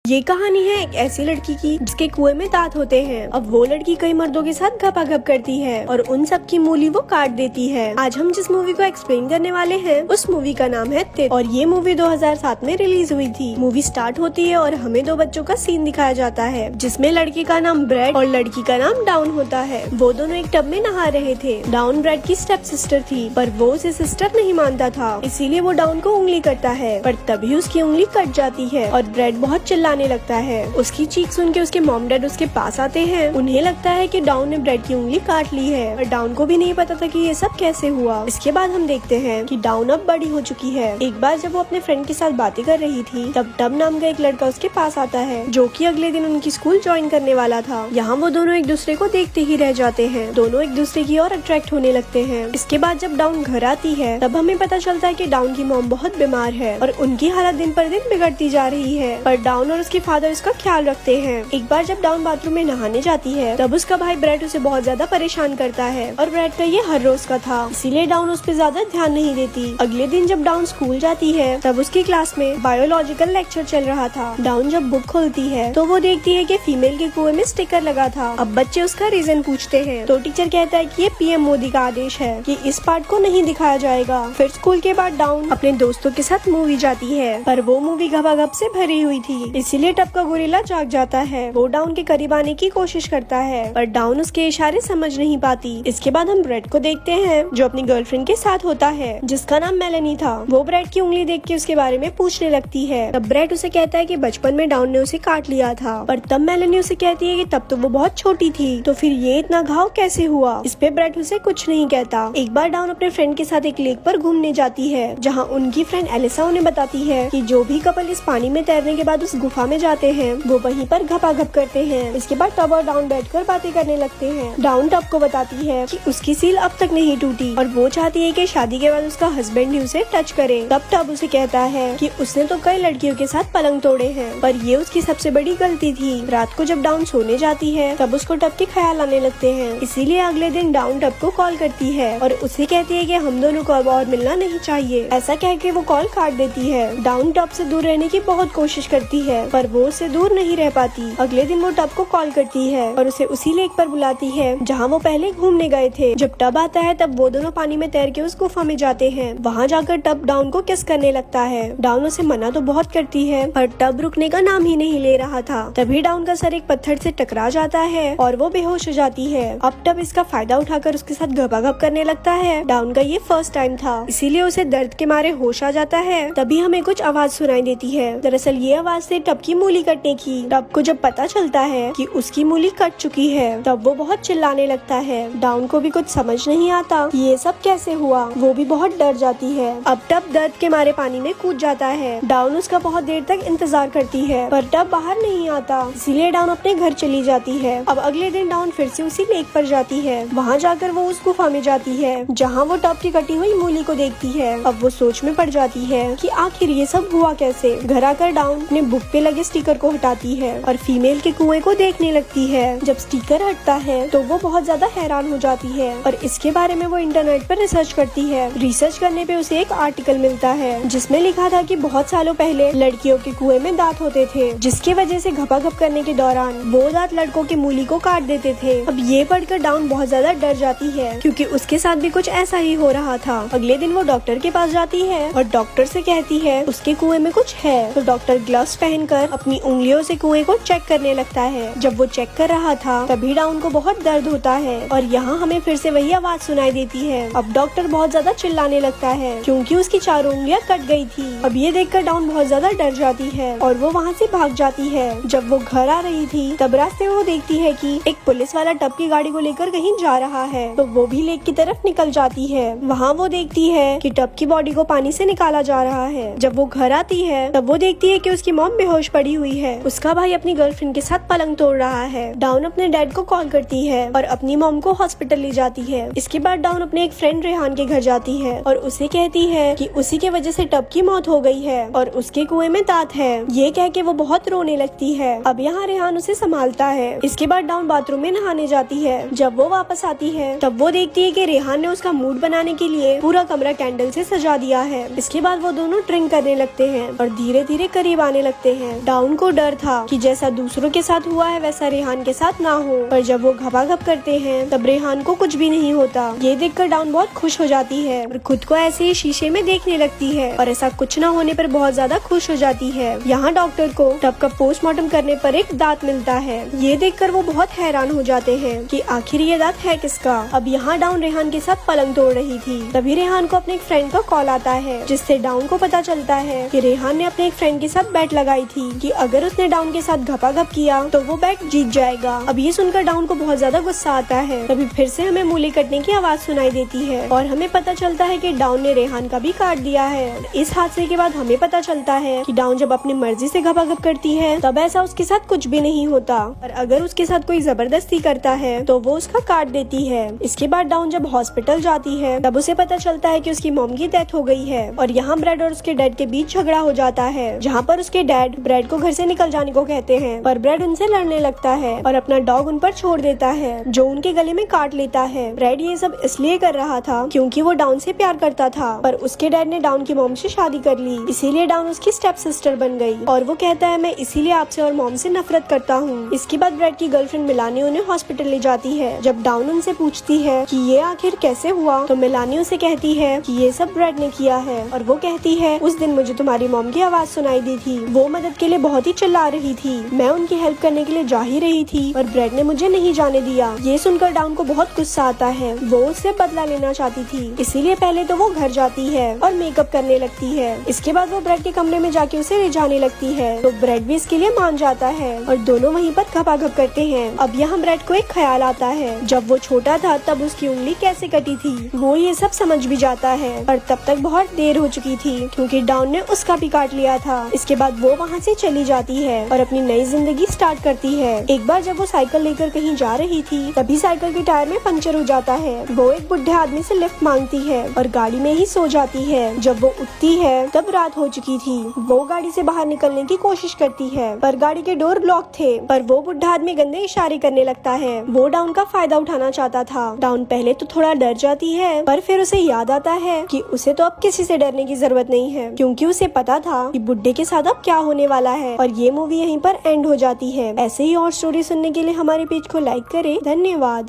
ये कहानी है एक ऐसी लड़की की जिसके कुएं में दांत होते हैं। अब वो लड़की कई मर्दों के साथ घपाघप करती है और उन सब की मूली वो काट देती है। आज हम जिस मूवी को एक्सप्लेन करने वाले हैं उस मूवी का नाम है तित और ये मूवी 2007 में रिलीज हुई थी। मूवी स्टार्ट होती है और हमें दो बच्चों का सीन दिखाया जाता है जिसमें लड़के का नाम ब्रेड और लड़की का नाम डाउन होता है। वो दोनों एक टब में नहा रहे थे। डाउन ब्रेड की स्टेप सिस्टर थी पर वो उसे सिस्टर नहीं मानता था, इसीलिए वो डाउन को उंगली करता है पर तभी उसकी उंगली कट जाती है और ब्रेड बहुत चिल्लाने लगता है। उसकी चीख सुन के उसके मॉम डैड उसके पास आते हैं। उन्हें लगता है कि डाउन ने ब्रेड की उंगली काट ली है और डाउन को भी नहीं पता था कि ये सब कैसे हुआ। इसके बाद हम देखते हैं कि डाउन अब बड़ी हो चुकी है। एक बार जब वो अपने फ्रेंड के साथ बातें कर रही थी तब टब नाम का एक लड़का उसके पास आता है जो कि अगले दिन उनकी स्कूल ज्वाइन करने वाला था। यहाँ वो दोनों एक दूसरे को देखते ही रह जाते हैं। दोनों एक दूसरे की ओर अट्रैक्ट होने लगते हैं। इसके बाद जब डाउन घर आती है तब हमें पता चलता है कि डाउन की मॉम बहुत बीमार है और उनकी हालत दिन पर दिन बिगड़ती जा रही है पर डाउन और उसके फादर इसका ख्याल रखते हैं। एक बार जब डाउन बाथरूम में नहाने जाती है तब उसका भाई ब्रेड उसे बहुत ज्यादा परेशान करता है और ब्रेड का ये हर रोज का था, इसीलिए डाउन उस पर ज्यादा ध्यान नहीं देती। अगले दिन जब डाउन स्कूल जाती है तब उसकी क्लास में बायोलॉजिकल लेक्चर चल रहा था। डाउन जब बुक खोलती है तो वो देखती है कि फीमेल के कुएं में स्टिकर लगा था। अब बच्चे उसका रीजन पूछते हैं तो टीचर कहता है कि ये पीएम मोदी का आदेश है कि इस पार्ट को नहीं दिखाया जाएगा। फिर स्कूल के बाद डाउन अपने दोस्तों के साथ मूवी जाती है पर वो मूवी घपाघप से भरी हुई थी, इसीलिए टब का गोरिल्ला जाग जाता है। वो डाउन के करीब आने की कोशिश करता है पर डाउन उसके इशारे समझ नहीं पाती। इसके बाद हम ब्रेड को देखते हैं जो अपनी गर्लफ्रेंड के साथ होता है जिसका नाम मेलेनी था। वो ब्रेड की उंगली देख के उसके बारे में पूछने लगती है। तब ब्रेड उसे कहता है कि बचपन में डाउन ने उसे काट लिया था पर तब मेलेनी उसे कहती है कि तब तो वो बहुत छोटी थी तो फिर ये इतना घाव कैसे हुआ। इस पे ब्रेड उसे कुछ नहीं कहता। एक बार डाउन अपने फ्रेंड के साथ एक लेक पर घूमने जाती है जहाँ उनकी फ्रेंड एलिसा उन्हें बताती है कि जो भी कपल इस पानी में तैरने के बाद उस गुफा में जाते हैं वो वहीं पर घपाघप करते हैं। इसके बाद टब और डाउन बैठकर बातें करने लगते हैं। डाउन टब को बताती है कि उसकी सील अब तक नहीं टूटी और वो चाहती है कि शादी के बाद उसका हस्बैंड ही उसे टच करे। तब टब उसे कहता है कि उसने तो कई लड़कियों के साथ पलंग तोड़े हैं पर ये उसकी सबसे बड़ी गलती थी। रात को जब डाउन सोने जाती है तब उसको टब के ख्याल आने लगते हैं, इसीलिए अगले दिन डाउन टब को कॉल करती है और उसे कहती है कि हम दोनों को अब और मिलना नहीं चाहिए। ऐसा कह के वो कॉल काट देती है। डाउन टब से दूर रहने की बहुत कोशिश करती है पर वो उससे दूर नहीं रह पाती। अगले दिन वो टब को कॉल करती है और उसे उसी लेक पर बुलाती है जहाँ वो पहले घूमने गए थे। जब टब आता है तब वो दोनों पानी में तैर के उस गुफा में जाते हैं। वहाँ जाकर टब डाउन को किस करने लगता है। डाउन उसे मना तो बहुत करती है पर टब रुकने का नाम ही नहीं ले रहा था। तभी डाउन का सर एक पत्थर से टकरा जाता है और वो बेहोश हो जाती है। अब टब इसका फायदा उठाकर उसके साथ घपाघप करने लगता है। डाउन का ये फर्स्ट टाइम था, इसीलिए उसे दर्द के मारे होश आ जाता है। तभी हमें कुछ आवाज सुनाई देती है। दरअसल ये आवाज थी टब की मूली कटने की। टब को जब पता चलता है कि उसकी मूली कट चुकी है तब वो बहुत चिल्लाने लगता है। डाउन को भी कुछ समझ नहीं आता कि ये सब कैसे हुआ। वो भी बहुत डर जाती है। अब टब दर्द के मारे पानी में कूद जाता है। डाउन उसका बहुत देर तक इंतजार करती है पर टब बाहर नहीं आता, इसीलिए डाउन अपने घर चली जाती है। अब अगले दिन डाउन फिर से उसी लेक पर जाती है। वहाँ जाकर वो उस गुफा में जाती है जहाँ वो टब की कटी हुई मूली को देखती है। अब वो सोच में पड़ जाती है कि आखिर ये सब हुआ कैसे। घर आकर डाउन अपने बुक पे लगे स्टिकर को हटाती है और फीमेल के कुएं को देखने लगती है। जब स्टिकर हटता है तो वो बहुत ज्यादा हैरान हो जाती है और इसके बारे में वो इंटरनेट पर रिसर्च करती है। रिसर्च करने पे उसे एक आर्टिकल मिलता है जिसमें लिखा था कि बहुत सालों पहले लड़कियों के कुएं में दांत होते थे जिसकी वजह से घपाघप करने के दौरान वो दांत लड़कों की मूली को काट देते थे। अब ये पढ़कर डाउन बहुत ज्यादा डर जाती है क्योंकि उसके साथ भी कुछ ऐसा ही हो रहा था। अगले दिन वो डॉक्टर के पास जाती है और डॉक्टर से कहती है उसके कुएं में कुछ है। तो डॉक्टर ग्लव्स पहनकर अपनी उंगलियों से कुएं को चेक करने लगता है। जब वो चेक कर रहा था तभी डाउन को बहुत दर्द होता है और यहाँ हमें फिर से वही आवाज सुनाई देती है। अब डॉक्टर बहुत ज्यादा चिल्लाने लगता है क्योंकि उसकी चारों उंगलियां कट गई थी। अब ये देखकर डाउन बहुत ज्यादा डर जाती है और वो वहाँ से भाग जाती है। जब वो घर आ रही थी तब रास्ते में वो देखती है कि एक पुलिस वाला टब की गाड़ी को लेकर कहीं जा रहा है तो वो भी लेक की तरफ निकल जाती है। वहाँ वो देखती है कि टब की बॉडी को पानी से निकाला जा रहा है। जब वो घर आती है तब वो देखती है कि उसकी मॉम बेहोश पड़ी हुई है। उसका भाई अपनी गर्लफ्रेंड के साथ पलंग तोड़ रहा है। डाउन अपने डैड को कॉल करती है और अपनी मॉम को हॉस्पिटल ले जाती है। इसके बाद डाउन अपने एक फ्रेंड रेहान के घर जाती है और उसे कहती है कि उसी के वजह से टब की मौत हो गई है और उसके कुएं में दांत है। ये कह के वो बहुत रोने लगती है। अब यहाँ रेहान उसे संभालता है। इसके बाद डाउन बाथरूम में नहाने जाती है। जब वो वापस आती है तब वो देखती है कि रेहान ने उसका मूड बनाने के लिए पूरा कमरा कैंडल से सजा दिया है। इसके बाद वो दोनों ड्रिंक करने लगते हैं और धीरे धीरे करीब आने लगते हैं। डाउन को डर था कि जैसा दूसरों के साथ हुआ है वैसा रेहान के साथ ना हो, पर जब वो घपाघप करते हैं तब रेहान को कुछ भी नहीं होता। ये देखकर डाउन बहुत खुश हो जाती है और खुद को ऐसे ही शीशे में देखने लगती है और ऐसा कुछ ना होने पर बहुत ज्यादा खुश हो जाती है। यहाँ डॉक्टर को टब का पोस्टमार्टम करने पर एक दांत मिलता है। ये देखकर वो बहुत हैरान हो जाते हैं कि आखिर ये दांत है किसका। अब यहाँ डाउन रेहान के साथ पलंग तोड़ रही थी, तभी रेहान को अपने एक फ्रेंड का कॉल आता है, जिससे डाउन को पता चलता है कि रेहान ने अपने एक फ्रेंड के साथ बेट लगाई थी कि अगर उसने डाउन के साथ घपाघप किया तो वो बेट जीत जाएगा। अब ये सुनकर डाउन को बहुत ज्यादा गुस्सा आता है। तभी फिर से हमें मूली कटने की आवाज सुनाई देती है और हमें पता चलता है कि डाउन ने रेहान का भी काट दिया है। इस हादसे के बाद हमें पता चलता है कि डाउन जब अपनी मर्जी से घपाघप करती है तब ऐसा उसके साथ कुछ भी नहीं होता, और अगर उसके साथ कोई जबरदस्ती करता है तो वो उसका काट देती है। इसके बाद डाउन जब हॉस्पिटल जाती है तब उसे पता चलता है कि उसकी मॉम की डेथ हो गई है, और यहाँ ब्रेड और उसके डैड के बीच झगड़ा हो जाता है, जहाँ पर उसके डैड ब्रेड को घर से निकल जाने को कहते हैं, पर ब्रेड उनसे लड़ने लगता है और अपना डॉग उन पर छोड़ देता है, जो उनके गले में काट लेता है। ब्रेड ये सब इसलिए कर रहा था क्योंकि वो डाउन से प्यार करता था, पर उसके डैड ने डाउन की मॉम से शादी कर ली, इसीलिए डाउन उसकी स्टेप सिस्टर बन गई, और वो कहता है मैं इसीलिए आपसे और मॉम से नफरत करता हूँ। इसके बाद ब्रेड की गर्लफ्रेंड मिलानी उन्हें हॉस्पिटल ले जाती है। जब डाउन उनसे पूछती है कि ये आखिर कैसे हुआ तो मिलानी उसे कहती है कि ये सब ब्रेड ने किया है, और वो कहती है उस दिन मुझे तुम्हारी मॉम की आवाज सुनाई दी थी, वो मदद के लिए बहुत ही चिल्ला रही थी, मैं उनकी हेल्प करने के लिए जा ही रही थी और ब्रेड ने मुझे नहीं जाने दिया। ये सुनकर डाउन को बहुत गुस्सा आता है, वो उससे बदला लेना चाहती थी, इसीलिए पहले तो वो घर जाती है और मेकअप करने लगती है। इसके बाद वो ब्रेड के कमरे में जाके उसे ले जाने लगती है, तो ब्रेड भी इसके लिए मान जाता है और दोनों वहीं पर घपाघप करते हैं। अब यहाँ ब्रेड को एक ख्याल आता है, जब वो छोटा था तब उसकी उंगली कैसे कटी थी, वो ये सब समझ भी जाता है, पर तब तक बहुत देर हो चुकी थी क्योंकि डाउन ने उसका भी काट लिया था। इसके बाद वो वहाँ से चली जाती है और अपनी नई जिंदगी स्टार्ट करती है। एक बार जब वो साइकिल लेकर कहीं जा रही थी तभी साइकिल के टायर में पंचर हो जाता है। वो एक बुढ़े आदमी से लिफ्ट मांगती है और गाड़ी में ही सो जाती है। जब वो उठती है तब रात हो चुकी थी। वो गाड़ी से बाहर निकलने की कोशिश करती है पर गाड़ी के डोर लॉक थे, पर वो बुढ़ा आदमी गंदे इशारे करने लगता है। वो डाउन का फायदा उठाना चाहता था। डाउन पहले तो थोड़ा डर जाती है, पर फिर उसे याद आता है कि उसे तो अब किसी से डरने की जरूरत नहीं है, क्योंकि उसे पता था कि बुड्ढे के साथ अब क्या होने वाला है। और ये मूवी यहीं पर एंड हो जाती है। ऐसे ही और स्टोरी सुनने के लिए हमारे पेज को लाइक करें। धन्यवाद।